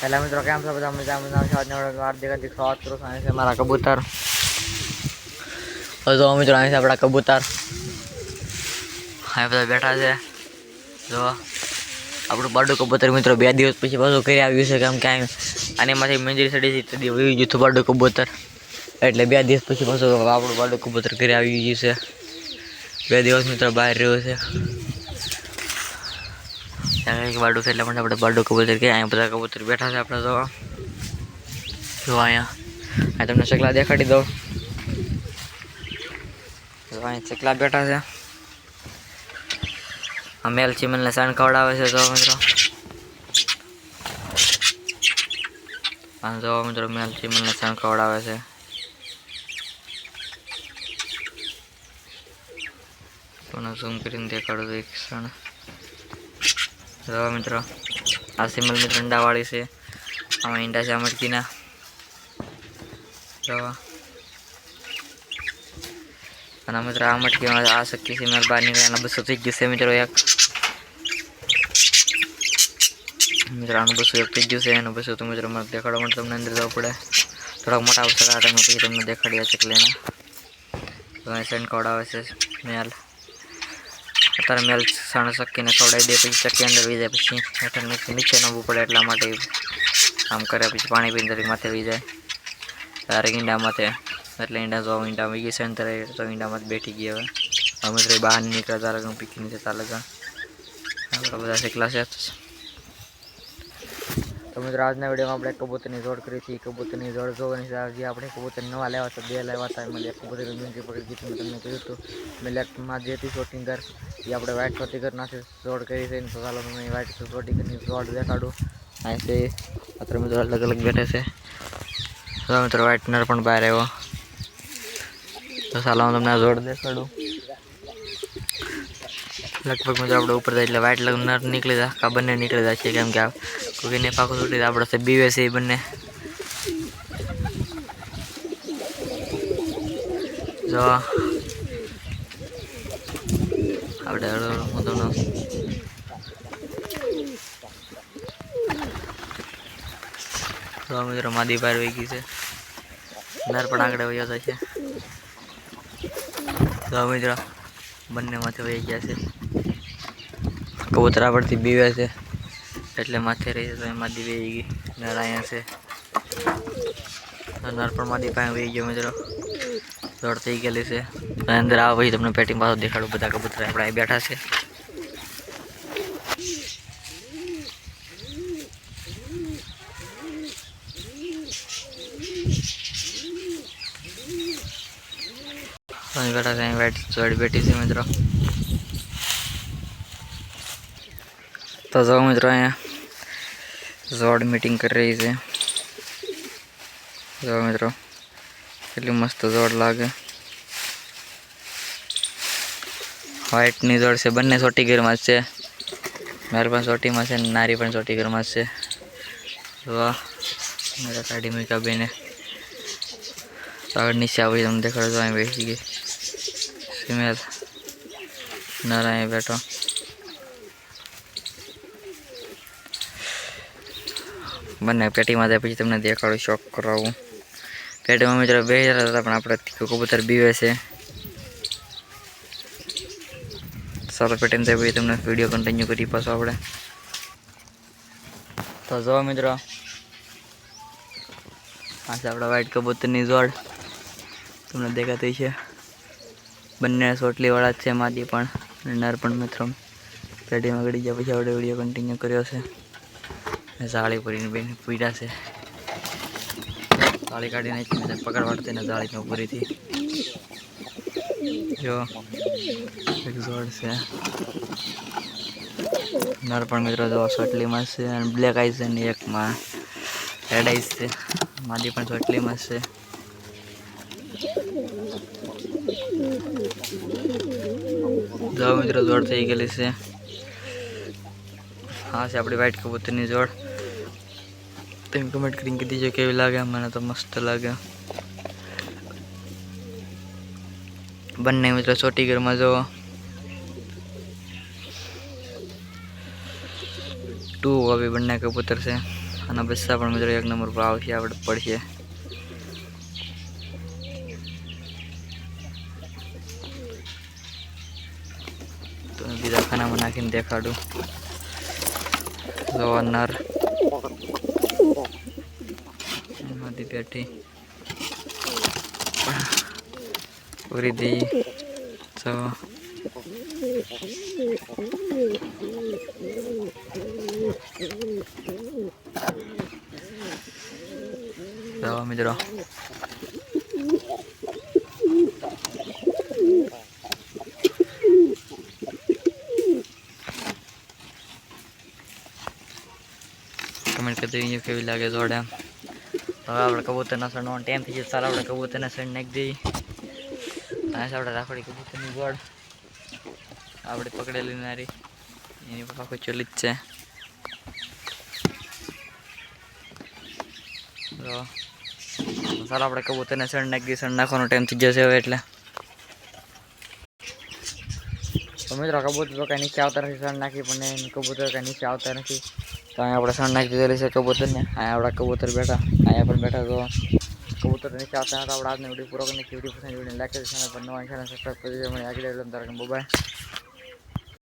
Hello मित्रों, केम छो બધા મજામાં? હાર્દિક સ્વાગત કરું છું. અહીં છે મારા કબૂતર. જો મિત્રો અહીં છે આપણા કબૂતર. અહીં બધા બેઠા છે. જો આપણું બારડું કબૂતર મિત્રો 2 દિવસ પછી પાછું ઘરે આવ્યું છે. કેમ કે આનેમાંથી મંજરી સડી હતી, વહી ગયું હતું બારડું કબૂતર. એટલે 2 દિવસ પછી પાછું આપણું બારડું કબૂતર ઘરે આવી ગયું છે. 2 દિવસ મિત્રો બહાર રહ્યો છે. બારડું છે એટલે પણ આપણે બારડું કબૂતર કે અહીંયા બધા કબૂતર બેઠા છે. આપણે જો અહીંયા તમને ચકલા દેખાડી દઉં. અહીંયા ચકલા બેઠા છે. આ મેલ ચીમલને સણ ખવડાવે છે. જો મિત્રો જો મિત્રો મેલ ચીમલને સણ ખવડાવે છે. પણ ઝૂમ કરીને દેખાડું એક ક્ષણ. જો મિત્રો આ સિમલ મિત્રો ઈંડાવાળી છે. આમાં ઈંડા છે મટકીના. જો અને મિત્રો આ મટકીમાં આ શક્તિ સિમલ બહાર નીકળ્યાના 200 થઈ ગયું છે મિત્રો. એક મિત્રો આનું 201 થઈ ગયું છે. એનું 200 તો મિત્રો મને દેખાડવા માટે તમને અંદર જવું પડે. થોડાક મોટા આવશે ટાઈમ પછી તમને દેખાડીએ ચકલીને. સણ ખવડાવે છે મેલ. અત્યારે મેલ સણ શક્કીને ખવડાવી દે, પછી ચક્કી અંદર વી જાય, પછી હેઠળ નીચે નમવું પડે એટલા માટે આમ કરે. પછી પાણી પીને માથે વી જાય ત્યારે ઈંડા માથે. એટલે ઈંડા જો ઈંડા વી ગઈ છે અંદર, તો ઈંડામાં બેઠી ગઈ. હવે મિત્રો બહાર નીકળે તારે પીકી નીચે ચાલે છે. આપણા બધા શેકલા છે. તો મિત્રો આજના વિડીયોમાં આપણે કબૂતરની જોડ કરી હતી. કબૂતરની જોડ જોવાની છે. જે આપણે કબૂતર નવા લેવા હતા, 2 લેવા હતા. એમાં એક કબૂતર મિંકી પકડી ગઈ મેં તમને કહ્યું હતું. બ્લેકમાં જે હતી શોટિંગર એ આપણે વ્હાઇટ શોટિંગર નાખી જોડ કરી છે. તો ચાલો તમને વ્હાઇટ શોટિંગરની જોડ દેખાડું. અહીં છે અત્યારે મિત્રો અલગ અલગ બેઠે છે. તો મિત્રો વ્હાઇટ નર પણ બહાર આવ્યો. તો ચાલો હું તમને જોડ દેખાડું. લગભગ મિત્રો આપણે ઉપર જાય એટલે વ્હાઇટ નર નીકળી જાય. આ બંને નીકળી જાય છે. કેમ કે કોઈને પાકું છૂટી આપણે બીવે છે એ બંને. જો આપણે મિત્રો માદી બહાર વહી ગઈ છે. નર પણ આગળ વહી જશે. તો મિત્રો બંને માથે વહી ગયા છે. કબૂતર આપણથી બીવે છે એટલે માથે રહી છે. તો એ માદી વહી ગઈ. નર અહીંયા છે. નર પણ માદી પાસે વહી ગયો મિત્રો. દોડ થઈ ગયેલી છે. અંદર આવો પછી તમને પેટી પાછો દેખાડું. બધા કબૂતર આપણે અહીં બેઠા છે. અહીં બેઠા છે. અહીં વાઇટ જોડી બેઠી છે મિત્રો. તો જો મિત્રો અહીંયા જોડ મીટિંગ કરી રહી છે. જો મિત્રો કેટલી મસ્ત જોડ લાગે. વ્હાઇટની જોડ છે. બંને ચોટી ઘરમાં જ છે. મેલ પણ ચોટીમાં છે, નારી પણ ચોટી ઘરમાં જ છે. વાહ મેરા કાઢી મૂક્યા બેને. આગળ નીચે આવી તમને દેખાડો. તો અહીં બેસી ગઈ ફિમેલ. નર અહીં બેઠો. બંને પેટીમાં જાય પછી તમને દેખાડું, શોખ કરાવું. પેટીમાં મિત્રો બેસેલા હતા પણ આપણે કબૂતર બીવે છે. સારો પેટીમાં જાય પછી તમને વિડીયો કન્ટિન્યુ કરી પાછો આપણે. તો જો મિત્રો આ છે આપણા વ્હાઇટ કબૂતરની જોડ. તમને દેખાતી છે. બંને સોટલીવાળા જ છે. માદી પણ નર પણ મિત્રો પેટીમાં ગળી ગયા પછી આપણે વિડીયો કન્ટિન્યુ કર્યો છે. જાળી પૂરીને બેન પૂર્યા છે. જાળી કાઢી નાખી પકડ વાળતી ને જાળી પૂરીથી. જો એક જોડ છે. નર પણ મિત્રો જો સોટલીમાં છે અને બ્લેક આઈસ છે ને એકમાં રેડ આઈસ છે. માદી પણ સોટલીમાં છે. જો મિત્રો જોડ થઈ ગયેલી છે. હા છે આપણી વ્હાઇટ કબૂતરની જોડ. તમે કમેન્ટ કરીને કીધી છે કેવી લાગે. મને તો મસ્ત લાગે. બંને મિત્રો ચોટી ઘરમાં જો 2 अभी बनने कबूतर से અને બસ્સા પણ મિત્રો 1 નંબર પર આવશે આપણે પડશે તો બીજા ખાનામાં નાખીને દેખાડું ગવર્નર માદી પેટી પૂરી દી તો મિત્રો कमेंट कर दीजिए केवी लागे जोड़े હવે આપણે કબૂતરના સણવાનો ટાઈમ થઈ ગયો ચાલો આપણે કબૂતરના સણ નાખી દઈએ આ આપણે રાખડી કબૂતરની ગોળ આપણે પકડેલી નારી એની પર આખું ચલી જ છે તો ચાલો આપણે કબૂતરને સણ નાખી દઈએ સણ નાખવાનો ટાઈમ થઈ જશે હવે એટલે તો મિત્રો કબૂતર તો કાંઈ નીચે આવતા નથી સણ નાખી પણ કબૂતર કાંઈ નીચે આવતા નથી તો અહીંયા આપણે સણ નાખી દીધેલી છે કબૂતરને અહીંયા આપણા કબૂતર બેઠા અહીંયા પણ બેઠા તો કબૂતર નીચે આવતા હતા આપણે આજનો વિડીયો પૂરો કરીને વિડીયો પસંદ વિડીયો લાઈક કરી ચેનલ પર નવા ચેનલ સબસ્ક્રાઈબ કરી મને આગળ બાય